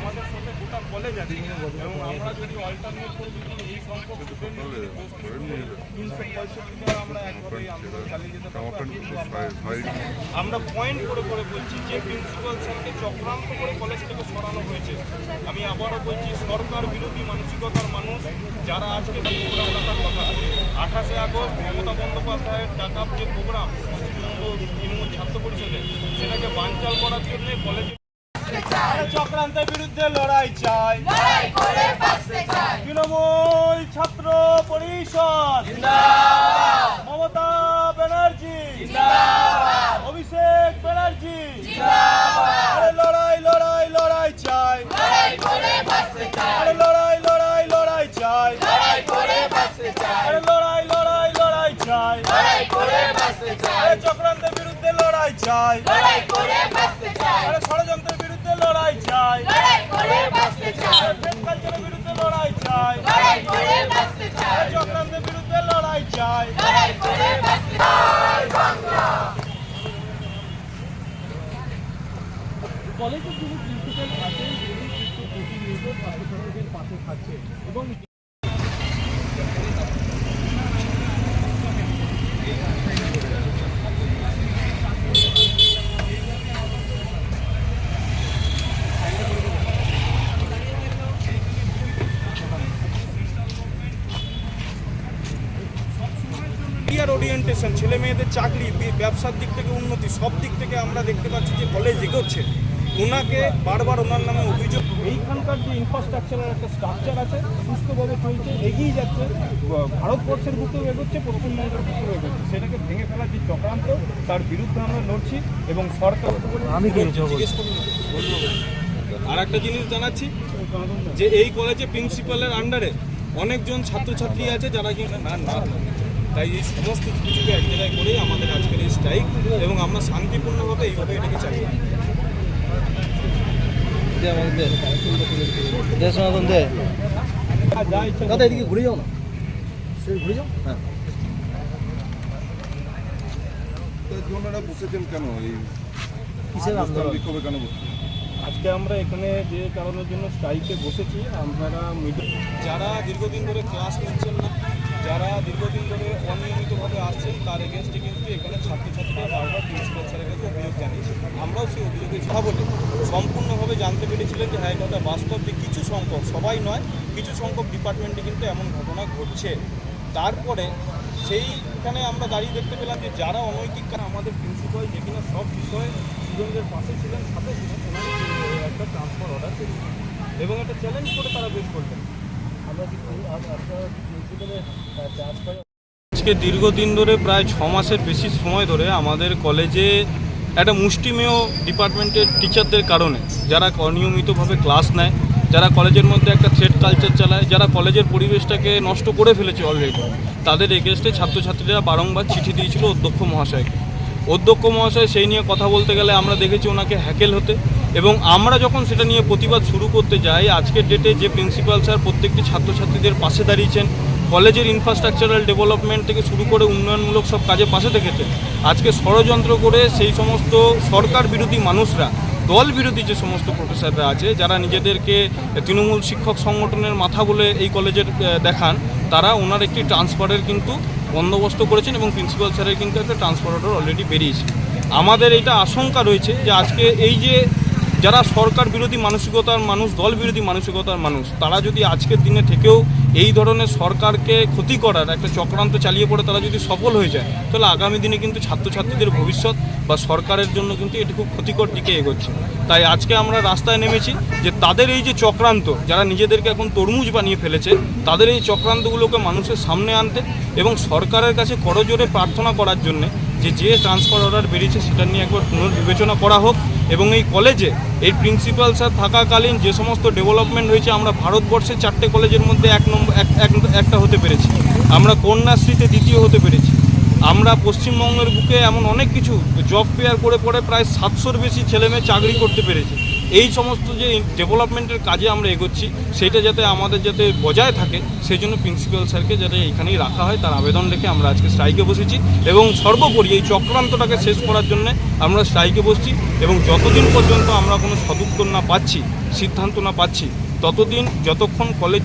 আমাদের সাথে গোটা কলেজ আছে এবং আমরা যদি অল্টারনেট করে যদি এই সংখ্যক আমরা একভাবেই আমরা চালিয়ে যেতে পারবো। আমরা পয়েন্ট করে করে বলছি যে প্রিন্সিপাল স্যারকে চক্রান্ত করে কলেজ থেকে সরানো হয়েছে। আমি আবারও বলছি, সরকার বিরোধী মানসিকতার মানুষ যারা আজকে প্রোগ্রাম রাখার কথা, 28শে আগস্ট মমতা বন্দ্যোপাধ্যায়ের ডাকা যে প্রোগ্রাম পশ্চিমবঙ্গ তৃণমূল ছাত্র পরিষদে, সেটাকে বানচাল করার জন্য কলেজে চক্রান্তের বিরুদ্ধে লড়াই চাই, তৃণমূল ছাত্র পরিষদ, মমতা ব্যানার্জি, অভিষেক ব্যানার্জি, লড়াই লড়াই লড়াই চাই, লড়াই লড়াই লড়াই চাই, লড়াই লড়াই লড়াই চাই, চক্রান্তের বিরুদ্ধে লড়াই চাই, ষড়যন্ত্রের বিরুদ্ধে লড়াই চাই, কালচারের বিরুদ্ধে লড়াই চাই, চক্রান্তের বিরুদ্ধে লড়াই চাই। কলেজের যিনি প্রিন্সিপাল আছেন তিনি কিন্তু প্রতিনিয়ত ছাত্রছাত্রীদের পাশে থাকছে এবং ওরিয়েন্টেশন, ছেলে মেয়েদের চাকরি, ব্যবসার দিক থেকে উন্নতি, সব দিক থেকে আমরা দেখতে পাচ্ছি যে কলেজ এগোচ্ছে। ওনাকে বারবার ওনার নামে অভিযোগ, এইখানকার যে ইনফ্রাস্ট্রাকচারের একটা স্ট্রাকচার আছে সুস্থভাবে চলছে, এগিয়ে যাচ্ছে, ভারতবর্ষের বুকেও এগোচ্ছে, পশ্চিমবঙ্গের বুকেও এগোচ্ছে, সেটাকে ভেঙে ফেলার যে চক্রান্ত তার বিরুদ্ধে আমরা লড়ছি এবং সরকার আমি আর একটা জিনিস জানাচ্ছি যে এই কলেজে প্রিন্সিপালের আন্ডারে অনেকজন ছাত্রছাত্রী আছে যারা কিন্তু না তাই এই সমস্ত কিছুকে এক জায়গায় করেই আমাদের আজকের এই স্ট্রাইক এবং আমরা শান্তিপূর্ণভাবে এইভাবে এটাকে চালিয়ে এদিকে ঘুরে যাও না, ঘুরে যাও। হ্যাঁ, বসেছেন কেন? এই কিসের বিক্ষোভে কেন বসছেন? আজকে আমরা এখানে যে কারণের জন্য স্ট্রাইকে বসেছি, আমরা যারা দীর্ঘদিন ধরে ক্লাস নিচ্ছেন না, যারা দীর্ঘদিন ধরে অনিয়মিতভাবে আসছেন, তার এগেনস্টে কিন্তু এখানে ছাত্রছাত্রীরা বারবার প্রিন্সিপাল স্যারের কাছে অভিযোগ জানিয়েছে। আমরাও সেই অভিযোগের কথা বলে সম্পূর্ণভাবে জানতে পেরেছিলেন যে হ্যাঁ, কথা বাস্তব যে কিছু সংখ্যক, সবাই নয়, কিছু সংখ্যক ডিপার্টমেন্টে কিন্তু এমন ঘটনা ঘটছে। তারপরে সেইখানে আমরা দাঁড়িয়ে দেখতে পেলাম যে যারা অনৈতিক, কারণ আমাদের প্রিন্সিপাল যে কিনা সব বিষয়ে স্টুডেন্টদের পাশে ছিলেন, সাথে ছিলেন, ওনার একটা ট্রান্সফার অর্ডার ছিল এবং একটা চ্যালেঞ্জ করে তারা বেশ করলেন। আজকে দীর্ঘদিন ধরে প্রায় 6 মাসের বেশি সময় ধরে আমাদের কলেজে একটা মুষ্টিমেয় ডিপার্টমেন্টের টিচারদের কারণে, যারা অনিয়মিতভাবে ক্লাস নেয়, যারা কলেজের মধ্যে একটা থ্রেড কালচার চালায়, যারা কলেজের পরিবেশটাকে নষ্ট করে ফেলেছে অলরেডি, তাদের এগেনস্টে ছাত্রছাত্রীরা বারংবার চিঠি দিয়েছিল অধ্যক্ষ মহাশয়কে। অধ্যক্ষ মহাশয় সেই নিয়ে কথা বলতে গেলে আমরা দেখেছি ওনাকে হ্যাকেল হতে, এবং আমরা যখন সেটা নিয়ে প্রতিবাদ শুরু করতে যাই, আজকের ডেটে যে প্রিন্সিপাল স্যার প্রত্যেকটি ছাত্রছাত্রীদের পাশে দাঁড়িয়েছেন, কলেজের ইনফ্রাস্ট্রাকচারাল ডেভেলপমেন্ট থেকে শুরু করে উন্নয়নমূলক সব কাজে পাশে থেকেছেন, আজকে ষড়যন্ত্র করে সেই সমস্ত সরকার বিরোধী মানুষরা, দল বিরোধী যে সমস্ত প্রফেসররা আছে, যারা নিজেদেরকে তৃণমূল শিক্ষক সংগঠনের মাথা বলে এই কলেজের দেখান, তারা ওনার একটি ট্রান্সফারের কিন্তু বন্দোবস্ত করেছেন এবং প্রিন্সিপাল স্যারের কিন্তু একটা ট্রান্সফার অর্ডার অলরেডি বেরিয়েছে। আমাদের এটা আশঙ্কা রয়েছে যে আজকে এই যে যারা সরকার বিরোধী মানসিকতার মানুষ, দল বিরোধী মানসিকতার মানুষ, তারা যদি আজকের দিনে থেকেও এই ধরনের সরকারকে ক্ষতি করার একটা চক্রান্ত চালিয়ে পড়ে তারা যদি সফল হয়ে যায়, তাহলে আগামী দিনে কিন্তু ছাত্রছাত্রীদের ভবিষ্যৎ বা সরকারের জন্য কিন্তু এটি খুব ক্ষতিকর দিকে এগোচ্ছে। তাই আজকে আমরা রাস্তায় নেমেছি যে তাদের এই যে চক্রান্ত, যারা নিজেদেরকে এখন তরমুজ বানিয়ে ফেলেছে, তাদের এই চক্রান্তগুলোকে মানুষের সামনে আনতে এবং সরকারের কাছে করজোরে প্রার্থনা করার জন্যে যে ট্রান্সফার অর্ডার বেরিয়েছে সেটা নিয়ে একবার পুনর্বিবেচনা করা হোক এবং এই কলেজে এই প্রিন্সিপাল স্যার থাকাকালীন যে সমস্ত ডেভেলপমেন্ট হয়েছে, আমরা ভারতবর্ষের 4টে কলেজের মধ্যে একটা হতে পেরেছি, আমরা কন্যাশ্রীতে দ্বিতীয় হতে পেরেছি, আমরা পশ্চিমবঙ্গের বুকে এমন অনেক কিছু জব ফেয়ার করে প্রায় 700-র বেশি ছেলেমেয়ে চাকরি করতে পেরেছি। এই সমস্ত যে ডেভেলপমেন্টের কাজে আমরা এগোচ্ছি সেটা যাতে আমাদের যাতে বজায় থাকে সেই জন্য প্রিন্সিপাল স্যারকে যাতে এইখানেই রাখা হয় তার আবেদন রেখে আমরা আজকে স্ট্রাইকে বসেছি এবং সর্বোপরি এই চক্রান্তটাকে শেষ করার জন্য আমরা স্ট্রাইকে বসছি এবং যতদিন পর্যন্ত আমরা কোনো সদুত্তর না পাচ্ছি, সিদ্ধান্ত না পাচ্ছি, ততদিন যতক্ষণ কলেজ